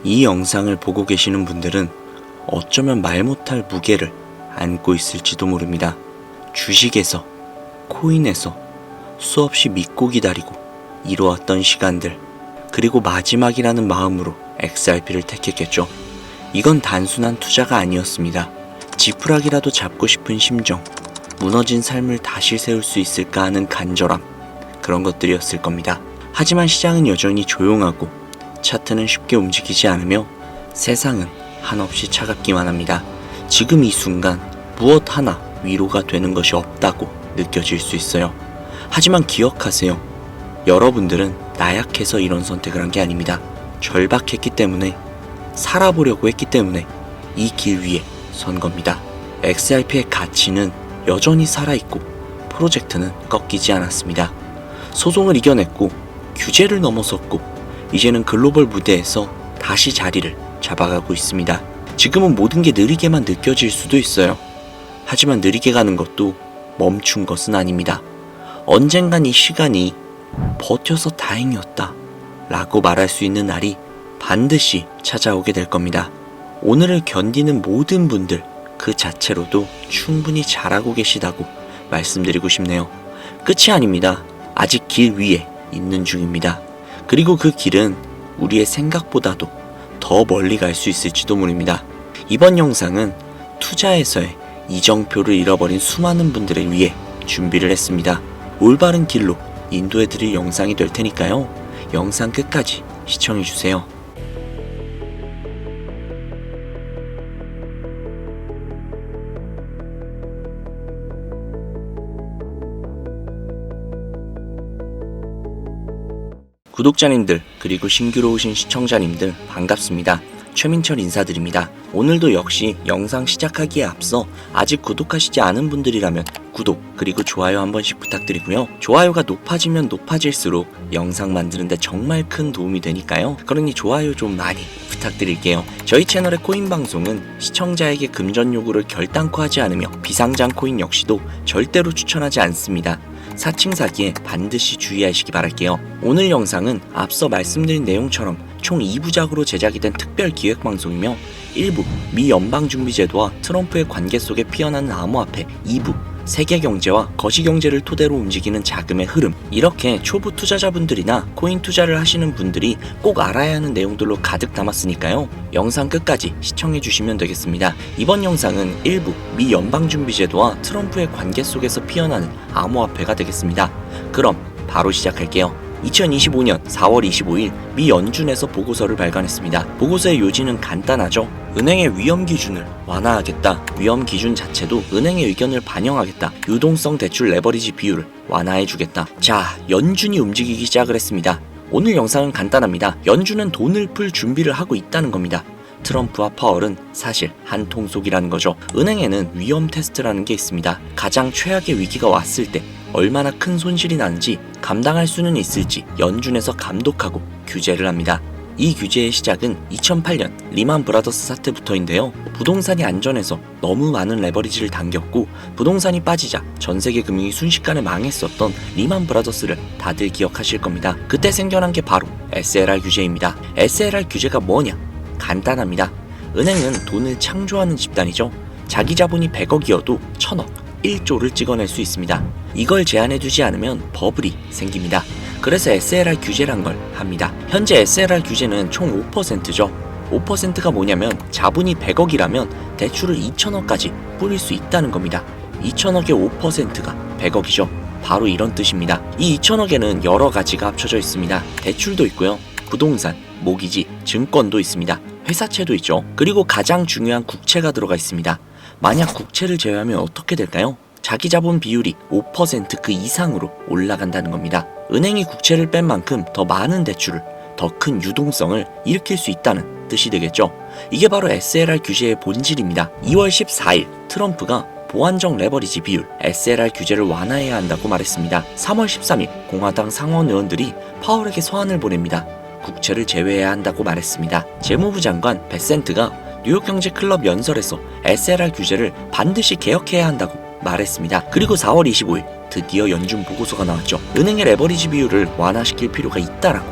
이 영상을 보고 계시는 분들은 어쩌면 말 못할 무게를 안고 있을지도 모릅니다. 주식에서, 코인에서 수없이 믿고 기다리고 이루었던 시간들, 그리고 마지막이라는 마음으로 XRP를 택했겠죠. 이건 단순한 투자가 아니었습니다. 지푸라기라도 잡고 싶은 심정, 무너진 삶을 다시 세울 수 있을까 하는 간절함, 그런 것들이었을 겁니다. 하지만 시장은 여전히 조용하고 차트는 쉽게 움직이지 않으며 세상은 한없이 차갑기만 합니다. 지금 이 순간 무엇 하나 위로가 되는 것이 없다고 느껴질 수 있어요. 하지만 기억하세요. 여러분들은 나약해서 이런 선택을 한 게 아닙니다. 절박했기 때문에, 살아보려고 했기 때문에 이 길 위에 선 겁니다. XRP의 가치는 여전히 살아있고 프로젝트는 꺾이지 않았습니다. 소송을 이겨냈고 규제를 넘어섰고 이제는 글로벌 무대에서 다시 자리를 잡아가고 있습니다. 지금은 모든 게 느리게만 느껴질 수도 있어요. 하지만 느리게 가는 것도 멈춘 것은 아닙니다. 언젠간 이 시간이 버텨서 다행이었다 라고 말할 수 있는 날이 반드시 찾아오게 될 겁니다. 오늘을 견디는 모든 분들 그 자체로도 충분히 잘하고 계시다고 말씀드리고 싶네요. 끝이 아닙니다. 아직 길 위에 있는 중입니다. 그리고 그 길은 우리의 생각보다도 더 멀리 갈 수 있을지도 모릅니다. 이번 영상은 투자에서의 이정표를 잃어버린 수많은 분들을 위해 준비를 했습니다. 올바른 길로 인도해드릴 영상이 될 테니까요. 영상 끝까지 시청해주세요. 구독자님들, 그리고 신규로 오신 시청자님들 반갑습니다. 최민철 인사드립니다. 오늘도 역시 영상 시작하기에 앞서 아직 구독하시지 않은 분들이라면 구독 그리고 좋아요 한 번씩 부탁드리고요. 좋아요가 높아지면 높아질수록 영상 만드는데 정말 큰 도움이 되니까요. 그러니 좋아요 좀 많이 부탁드릴게요. 저희 채널의 코인 방송은 시청자에게 금전 요구를 결단코 하지 않으며 비상장 코인 역시도 절대로 추천하지 않습니다. 사칭 사기에 반드시 주의하시기 바랄게요. 오늘 영상은 앞서 말씀드린 내용처럼 총 2부작으로 제작이 된 특별 기획 방송이며 1부 미 연방준비제도와 트럼프의 관계 속에 피어나는 암호화폐, 2부 세계 경제와 거시 경제를 토대로 움직이는 자금의 흐름, 이렇게 초보 투자자분들이나 코인 투자를 하시는 분들이 꼭 알아야 하는 내용들로 가득 담았으니까요. 영상 끝까지 시청해 주시면 되겠습니다. 이번 영상은 1부 미 연방준비제도와 트럼프의 관계 속에서 피어나는 암호화폐가 되겠습니다. 그럼 바로 시작할게요. 2025년 4월 25일 미 연준에서 보고서를 발간했습니다. 보고서의 요지는 간단하죠. 은행의 위험 기준을 완화하겠다. 위험 기준 자체도 은행의 의견을 반영하겠다. 유동성 대출 레버리지 비율을 완화해주겠다. 자, 연준이 움직이기 시작을 했습니다. 오늘 영상은 간단합니다. 연준은 돈을 풀 준비를 하고 있다는 겁니다. 트럼프와 파월은 사실 한 통속이라는 거죠. 은행에는 위험 테스트라는 게 있습니다. 가장 최악의 위기가 왔을 때 얼마나 큰 손실이 나는지 감당할 수는 있을지 연준에서 감독하고 규제를 합니다. 이 규제의 시작은 2008년 리만 브라더스 사태부터인데요. 부동산이 안전해서 너무 많은 레버리지를 당겼고 부동산이 빠지자 전 세계 금융이 순식간에 망했었던 리만 브라더스를 다들 기억하실 겁니다. 그때 생겨난 게 바로 SLR 규제입니다. SLR 규제가 뭐냐? 간단합니다. 은행은 돈을 창조하는 집단이죠. 자기 자본이 100억이어도 1000억, 1조를 찍어낼 수 있습니다. 이걸 제한해두지 않으면 버블이 생깁니다. 그래서 SLR 규제란 걸 합니다. 현재 SLR 규제는 총 5%죠. 5%가 뭐냐면 자본이 100억이라면 대출을 2000억까지 뿌릴 수 있다는 겁니다. 2000억의 5%가 100억이죠. 바로 이런 뜻입니다. 이 2000억에는 여러 가지가 합쳐져 있습니다. 대출도 있고요. 부동산, 모기지, 증권도 있습니다. 회사채도 있죠. 그리고 가장 중요한 국채가 들어가 있습니다. 만약 국채를 제외하면 어떻게 될까요? 자기 자본 비율이 5% 이상으로 올라간다는 겁니다. 은행이 국채를 뺀 만큼 더 많은 대출을, 더 큰 유동성을 일으킬 수 있다는 뜻이 되겠죠. 이게 바로 SLR 규제의 본질입니다. 2월 14일 트럼프가 보완적 레버리지 비율 SLR 규제를 완화해야 한다고 말했습니다. 3월 13일 공화당 상원 의원들이 파월에게 서한을 보냅니다. 국채를 제외해야 한다고 말했습니다. 재무부 장관 베센트가 뉴욕경제클럽 연설에서 SLR 규제를 반드시 개혁해야 한다고 말했습니다. 그리고 4월 25일 드디어 연준 보고서가 나왔죠. 은행의 레버리지 비율을 완화시킬 필요가 있다라고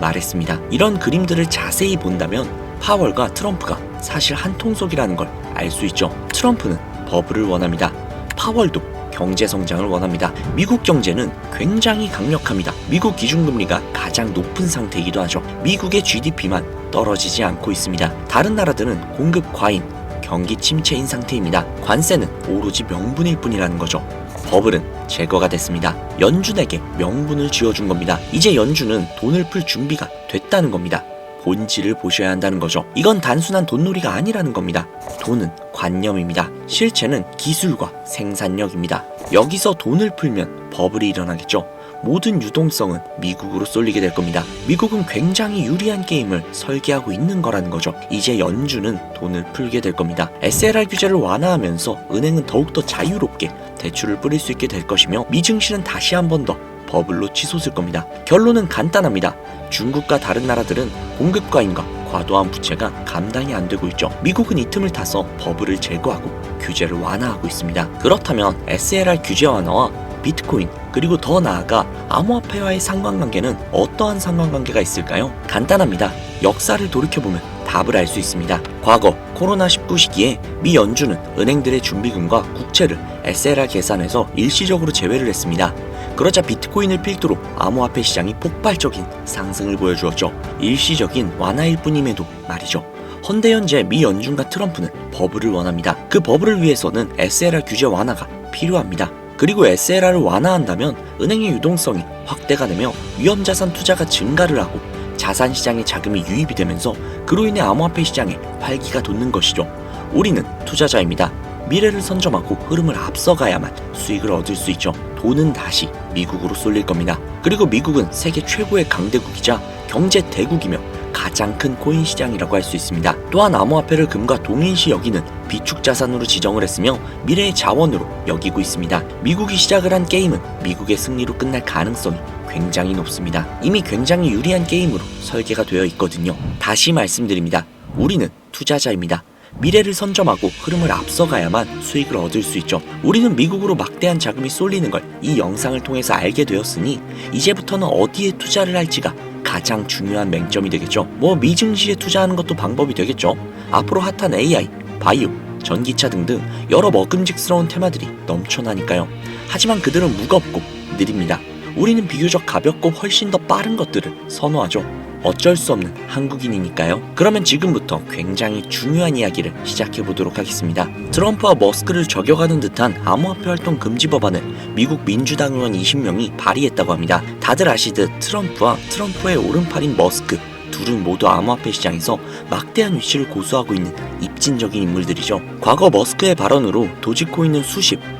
말했습니다. 이런 그림들을 자세히 본다면 파월과 트럼프가 사실 한 통속이라는 걸 알 수 있죠. 트럼프는 버블을 원합니다. 파월도 경제 성장을 원합니다. 미국 경제는 굉장히 강력합니다. 미국 기준금리가 가장 높은 상태이기도 하죠. 미국의 GDP만 떨어지지 않고 있습니다. 다른 나라들은 공급 과잉, 경기 침체인 상태입니다. 관세는 오로지 명분일 뿐이라는 거죠. 버블은 제거가 됐습니다. 연준에게 명분을 쥐어준 겁니다. 이제 연준은 돈을 풀 준비가 됐다는 겁니다. 본질을 보셔야 한다는 거죠. 이건 단순한 돈놀이가 아니라는 겁니다. 돈은 관념입니다. 실체는 기술과 생산력입니다. 여기서 돈을 풀면 버블이 일어나겠죠. 모든 유동성은 미국으로 쏠리게 될 겁니다. 미국은 굉장히 유리한 게임을 설계하고 있는 거라는 거죠. 이제 연준은 돈을 풀게 될 겁니다. SLR 규제를 완화하면서 은행은 더욱더 자유롭게 대출을 뿌릴 수 있게 될 것이며 미증시는 다시 한 번 더 버블로 치솟을 겁니다. 결론은 간단합니다. 중국과 다른 나라들은 공급 과잉과 과도한 부채가 감당이 안 되고 있죠. 미국은 이 틈을 타서 버블을 제거하고 규제를 완화하고 있습니다. 그렇다면 SLR 규제 완화와 비트코인 그리고 더 나아가 암호화폐와의 상관관계는 어떠한 상관관계가 있을까요? 간단합니다. 역사를 돌이켜보면 답을 알 수 있습니다. 과거 코로나19 시기에 미 연준은 은행들의 준비금과 국채를 SLR 계산에서 일시적으로 제외를 했습니다. 그러자 비트코인을 필두로 암호화폐 시장이 폭발적인 상승을 보여주었죠. 일시적인 완화일 뿐임에도 말이죠. 헌데 현재 미 연준과 트럼프는 버블을 원합니다. 그 버블을 위해서는 SLR 규제 완화가 필요합니다. 그리고 SLR을 완화한다면 은행의 유동성이 확대가 되며 위험자산 투자가 증가를 하고 자산시장에 자금이 유입이 되면서 그로 인해 암호화폐 시장에 활기가 돋는 것이죠. 우리는 투자자입니다. 미래를 선점하고 흐름을 앞서가야만 수익을 얻을 수 있죠. 돈은 다시 미국으로 쏠릴 겁니다. 그리고 미국은 세계 최고의 강대국이자 경제 대국이며 가장 큰 코인 시장이라고 할 수 있습니다. 또한 암호화폐를 금과 동일시 여기는 비축 자산으로 지정을 했으며 미래의 자원으로 여기고 있습니다. 미국이 시작을 한 게임은 미국의 승리로 끝날 가능성이 굉장히 높습니다. 이미 굉장히 유리한 게임으로 설계가 되어 있거든요. 다시 말씀드립니다. 우리는 투자자입니다. 미래를 선점하고 흐름을 앞서가야만 수익을 얻을 수 있죠. 우리는 미국으로 막대한 자금이 쏠리는 걸 이 영상을 통해서 알게 되었으니 이제부터는 어디에 투자를 할지가 가장 중요한 맹점이 되겠죠. 미증시에 투자하는 것도 방법이 되겠죠. 앞으로 핫한 AI, 바이오, 전기차 등등 여러 먹음직스러운 테마들이 넘쳐나니까요. 하지만 그들은 무겁고 느립니다. 우리는 비교적 가볍고 훨씬 더 빠른 것들을 선호하죠. 어쩔 수 없는 한국인이니까요. 그러면 지금부터 굉장히 중요한 이야기를 시작해보도록 하겠습니다. 트럼프와 머스크를 저격하는 듯한 암호화폐 활동 금지 법안을 미국 민주당 의원 20명이 발의했다고 합니다. 다들 아시듯 트럼프와 트럼프의 오른팔인 머스크 둘은 모두 암호화폐 시장에서 막대한 위치를 고수하고 있는 입진적인 인물들이죠. 과거 머스크의 발언으로 도지코인은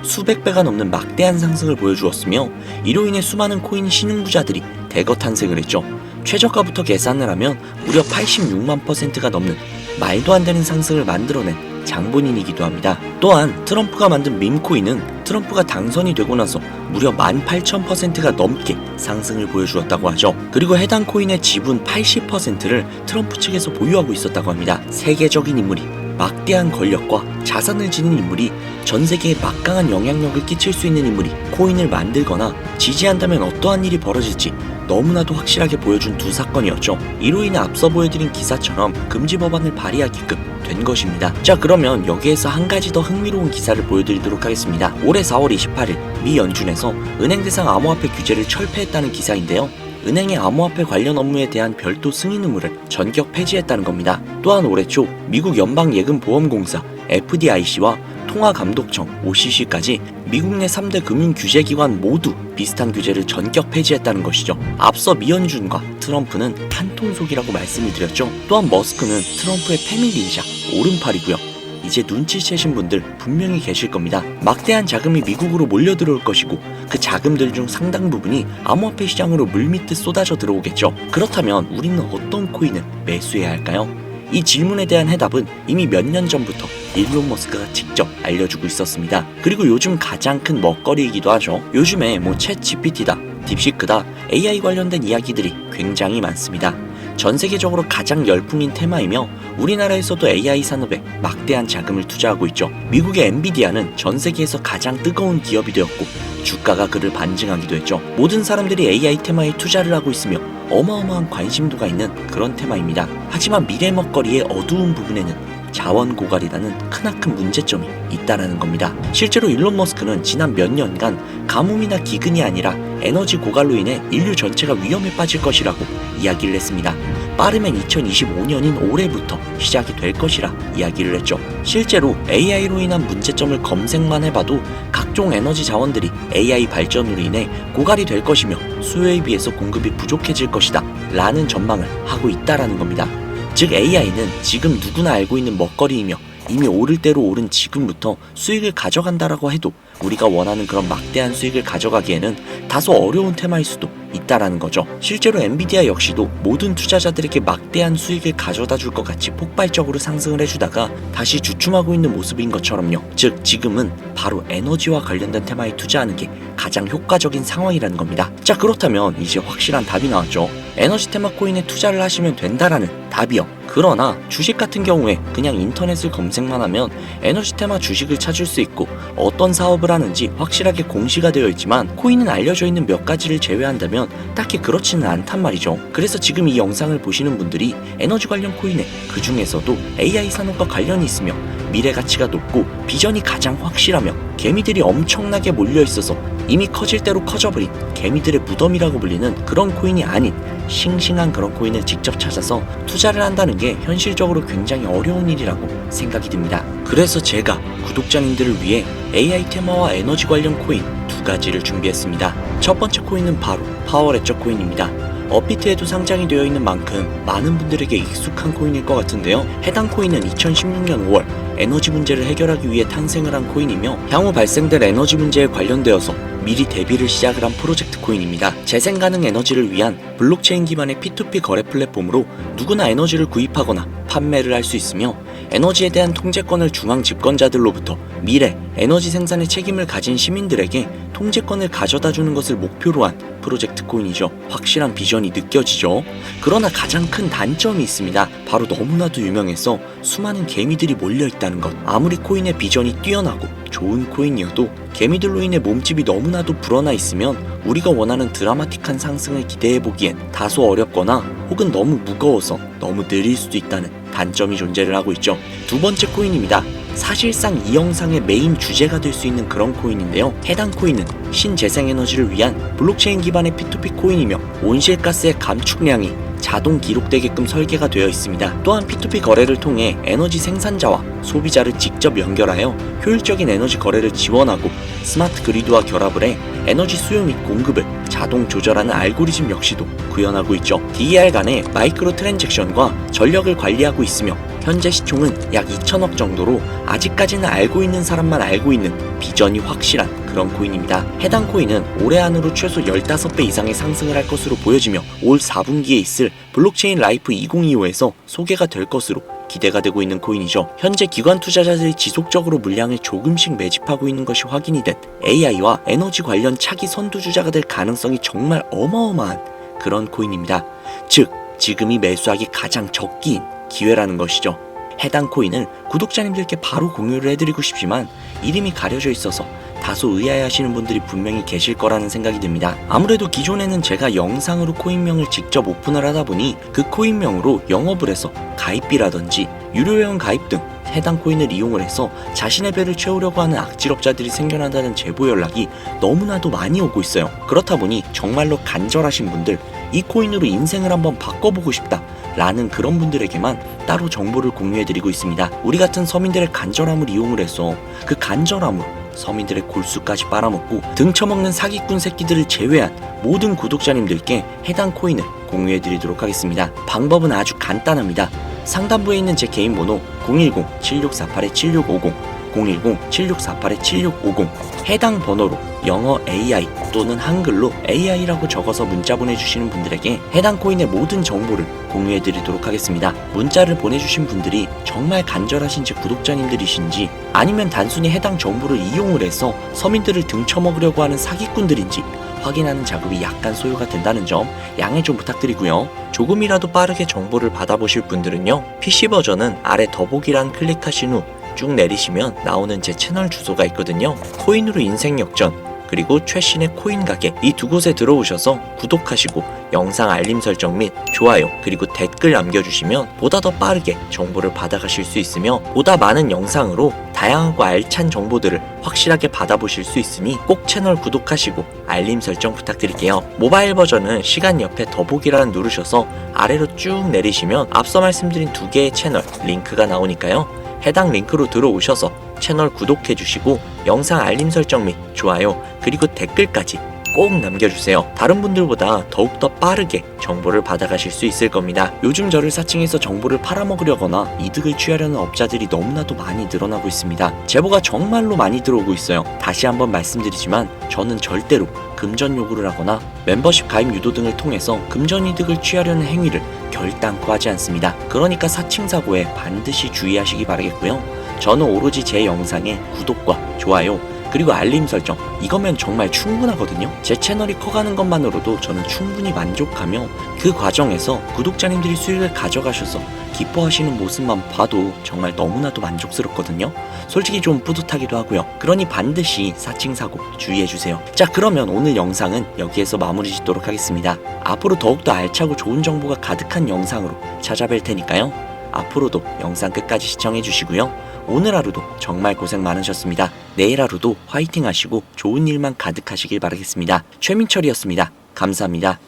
수백 배가 넘는 막대한 상승을 보여주었으며 이로 인해 수많은 코인 신흥부자들이 대거 탄생을 했죠. 최저가부터 계산을 하면 무려 86만%가 넘는 말도 안 되는 상승을 만들어낸 장본인이기도 합니다. 또한 트럼프가 만든 밈코인은 트럼프가 당선이 되고 나서 무려 18,000%가 넘게 상승을 보여주었다고 하죠. 그리고 해당 코인의 지분 80%를 트럼프 측에서 보유하고 있었다고 합니다. 세계적인 인물이 막대한 권력과 자산을 지닌 인물이 전 세계에 막강한 영향력을 끼칠 수 있는 인물이 코인을 만들거나 지지한다면 어떠한 일이 벌어질지 너무나도 확실하게 보여준 두 사건이었죠. 이로 인해 앞서 보여드린 기사처럼 금지 법안을 발의하게끔 된 것입니다. 자, 그러면 여기에서 한 가지 더 흥미로운 기사를 보여드리도록 하겠습니다. 올해 4월 28일 미 연준에서 은행 대상 암호화폐 규제를 철폐했다는 기사인데요. 은행의 암호화폐 관련 업무에 대한 별도 승인 의무를 전격 폐지했다는 겁니다. 또한 올해 초 미국 연방예금보험공사 FDIC와 통화감독청 OCC까지 미국 내 3대 금융규제기관 모두 비슷한 규제를 전격 폐지했다는 것이죠. 앞서 미연준과 트럼프는 한통속이라고 말씀을 드렸죠. 또한 머스크는 트럼프의 패밀리이자 오른팔이고요. 이제 눈치채신 분들 분명히 계실 겁니다. 막대한 자금이 미국으로 몰려 들어올 것이고 그 자금들 중 상당 부분이 암호화폐 시장으로 물밀듯 쏟아져 들어오겠죠. 그렇다면 우리는 어떤 코인을 매수해야 할까요? 이 질문에 대한 해답은 이미 몇 년 전부터 일론 머스크가 직접 알려주고 있었습니다. 그리고 요즘 가장 큰 먹거리이기도 하죠. 요즘에 챗 GPT다, 딥시크다, AI 관련된 이야기들이 굉장히 많습니다. 전 세계적으로 가장 열풍인 테마이며 우리나라에서도 AI 산업에 막대한 자금을 투자하고 있죠. 미국의 엔비디아는 전 세계에서 가장 뜨거운 기업이 되었고 주가가 그를 반증하기도 했죠. 모든 사람들이 AI 테마에 투자를 하고 있으며 어마어마한 관심도가 있는 그런 테마입니다. 하지만 미래 먹거리의 어두운 부분에는 자원 고갈이라는 크나큰 문제점이 있다라는 겁니다. 실제로 일론 머스크는 지난 몇 년간 가뭄이나 기근이 아니라 에너지 고갈로 인해 인류 전체가 위험에 빠질 것이라고 이야기를 했습니다. 빠르면 2025년인 올해부터 시작이 될 것이라 이야기를 했죠. 실제로 AI로 인한 문제점을 검색만 해봐도 각종 에너지 자원들이 AI 발전으로 인해 고갈이 될 것이며 수요에 비해서 공급이 부족해질 것이다 라는 전망을 하고 있다라는 겁니다. 즉 AI는 지금 누구나 알고 있는 먹거리이며 이미 오를 대로 오른 지금부터 수익을 가져간다라고 해도 우리가 원하는 그런 막대한 수익을 가져가기에는 다소 어려운 테마일 수도 있다라는 거죠. 실제로 엔비디아 역시도 모든 투자자들에게 막대한 수익을 가져다 줄 것 같이 폭발적으로 상승을 해주다가 다시 주춤하고 있는 모습인 것처럼요. 즉 지금은 바로 에너지와 관련된 테마에 투자하는 게 가장 효과적인 상황이라는 겁니다. 자, 그렇다면 이제 확실한 답이 나왔죠. 에너지 테마 코인에 투자를 하시면 된다라는 답이요. 그러나 주식 같은 경우에 그냥 인터넷을 검색만 하면 에너지 테마 주식을 찾을 수 있고 어떤 사업을 하는지 확실하게 공시가 되어 있지만 코인은 알려져 있는 몇 가지를 제외한다면 딱히 그렇지는 않단 말이죠. 그래서 지금 이 영상을 보시는 분들이 에너지 관련 코인에 그 중에서도 AI 산업과 관련이 있으며 미래 가치가 높고 비전이 가장 확실하며 개미들이 엄청나게 몰려 있어서 이미 커질 대로 커져버린 개미들의 무덤이라고 불리는 그런 코인이 아닌 싱싱한 그런 코인을 직접 찾아서 투자를 한다는 게 현실적으로 굉장히 어려운 일이라고 생각이 듭니다. 그래서 제가 구독자님들을 위해 AI 테마와 에너지 관련 코인 두 가지를 준비했습니다. 첫 번째 코인은 바로 파워레저 코인입니다. 업비트에도 상장이 되어 있는 만큼 많은 분들에게 익숙한 코인일 것 같은데요. 해당 코인은 2016년 5월 에너지 문제를 해결하기 위해 탄생을 한 코인이며 향후 발생될 에너지 문제에 관련되어서 미리 대비를 시작을 한 프로젝트 코인입니다. 재생 가능 에너지를 위한 블록체인 기반의 P2P 거래 플랫폼으로 누구나 에너지를 구입하거나 판매를 할 수 있으며 에너지에 대한 통제권을 중앙 집권자들로부터 미래 에너지 생산의 책임을 가진 시민들에게 통제권을 가져다 주는 것을 목표로 한 프로젝트 코인이죠. 확실한 비전이 느껴지죠. 그러나 가장 큰 단점이 있습니다. 바로 너무나도 유명해서 수많은 개미들이 몰려있다는 것. 아무리 코인의 비전이 뛰어나고 좋은 코인이어도 개미들로 인해 몸집이 너무나도 불어나 있으면 우리가 원하는 드라마틱한 상승을 기대해보기엔 다소 어렵거나 혹은 너무 무거워서 너무 느릴 수도 있다는 단점이 존재를 하고 있죠. 두 번째 코인입니다. 사실상 이 영상의 메인 주제가 될 수 있는 그런 코인인데요. 해당 코인은 신재생에너지를 위한 블록체인 기반의 P2P 코인이며 온실가스의 감축량이 자동 기록되게끔 설계가 되어 있습니다. 또한 P2P 거래를 통해 에너지 생산자와 소비자를 직접 연결하여 효율적인 에너지 거래를 지원하고 스마트 그리드와 결합을 해 에너지 수요 및 공급을 자동 조절하는 알고리즘 역시도 구현하고 있죠. DER 간의 마이크로 트랜잭션과 전력을 관리하고 있으며 현재 시총은 약 2천억 정도로 아직까지는 알고 있는 사람만 알고 있는 비전이 확실한 그런 코인입니다. 해당 코인은 올해 안으로 최소 15배 이상의 상승을 할 것으로 보여지며 올 4분기에 있을 블록체인 라이프 2025에서 소개가 될 것으로 기대가 되고 있는 코인이죠. 현재 기관 투자자들이 지속적으로 물량을 조금씩 매집하고 있는 것이 확인이 된 AI와 에너지 관련 차기 선두주자가 될 가능성이 정말 어마어마한 그런 코인입니다. 즉, 지금이 매수하기 가장 적기인 기회라는 것이죠. 해당 코인을 구독자님들께 바로 공유를 해드리고 싶지만 이름이 가려져 있어서 다소 의아해하시는 분들이 분명히 계실 거라는 생각이 듭니다. 아무래도 기존에는 제가 영상으로 코인명을 직접 오픈을 하다 보니 그 코인명으로 영업을 해서 가입비라든지 유료회원 가입 등 해당 코인을 이용을 해서 자신의 배를 채우려고 하는 악질업자들이 생겨난다는 제보 연락이 너무나도 많이 오고 있어요. 그렇다 보니 정말로 간절하신 분들, 이 코인으로 인생을 한번 바꿔보고 싶다 라는 그런 분들에게만 따로 정보를 공유해드리고 있습니다. 우리 같은 서민들의 간절함을 이용을 해서 그 간절함으로 서민들의 골수까지 빨아먹고 등쳐먹는 사기꾼 새끼들을 제외한 모든 구독자님들께 해당 코인을 공유해드리도록 하겠습니다. 방법은 아주 간단합니다. 상단부에 있는 제 개인 번호 010-7648-7650 010-7648-7650 해당 번호로 영어 AI 또는 한글로 AI라고 적어서 문자 보내주시는 분들에게 해당 코인의 모든 정보를 공유해드리도록 하겠습니다. 문자를 보내주신 분들이 정말 간절하신 제 구독자님들이신지 아니면 단순히 해당 정보를 이용을 해서 서민들을 등쳐먹으려고 하는 사기꾼들인지 확인하는 작업이 약간 소요가 된다는 점 양해 좀 부탁드리고요. 조금이라도 빠르게 정보를 받아보실 분들은요, PC 버전은 아래 더보기란 클릭하신 후 쭉 내리시면 나오는 제 채널 주소가 있거든요. 코인으로 인생 역전, 그리고 최신의 코인 가게, 이 두 곳에 들어오셔서 구독하시고 영상 알림 설정 및 좋아요 그리고 댓글 남겨주시면 보다 더 빠르게 정보를 받아가실 수 있으며 보다 많은 영상으로 다양하고 알찬 정보들을 확실하게 받아보실 수 있으니 꼭 채널 구독하시고 알림 설정 부탁드릴게요. 모바일 버전은 시간 옆에 더보기란 누르셔서 아래로 쭉 내리시면 앞서 말씀드린 두 개의 채널 링크가 나오니까요, 해당 링크로 들어오셔서 채널 구독해주시고 영상 알림 설정 및 좋아요 그리고 댓글까지 꼭 남겨주세요. 다른 분들보다 더욱더 빠르게 정보를 받아가실 수 있을 겁니다. 요즘 저를 사칭해서 정보를 팔아먹으려거나 이득을 취하려는 업자들이 너무나도 많이 늘어나고 있습니다. 제보가 정말로 많이 들어오고 있어요. 다시 한번 말씀드리지만 저는 절대로 금전 요구를 하거나 멤버십 가입 유도 등을 통해서 금전 이득을 취하려는 행위를 결단코 하지 않습니다. 그러니까 사칭 사고에 반드시 주의하시기 바라겠고요. 저는 오로지 제 영상에 구독과 좋아요 그리고 알림 설정, 이거면 정말 충분하거든요. 제 채널이 커가는 것만으로도 저는 충분히 만족하며 그 과정에서 구독자님들이 수익을 가져가셔서 기뻐하시는 모습만 봐도 정말 너무나도 만족스럽거든요. 솔직히 좀 뿌듯하기도 하고요. 그러니 반드시 사칭 사고 주의해주세요. 자, 그러면 오늘 영상은 여기에서 마무리 짓도록 하겠습니다. 앞으로 더욱더 알차고 좋은 정보가 가득한 영상으로 찾아뵐 테니까요, 앞으로도 영상 끝까지 시청해주시고요. 오늘 하루도 정말 고생 많으셨습니다. 내일 하루도 화이팅 하시고 좋은 일만 가득하시길 바라겠습니다. 최민철이었습니다. 감사합니다.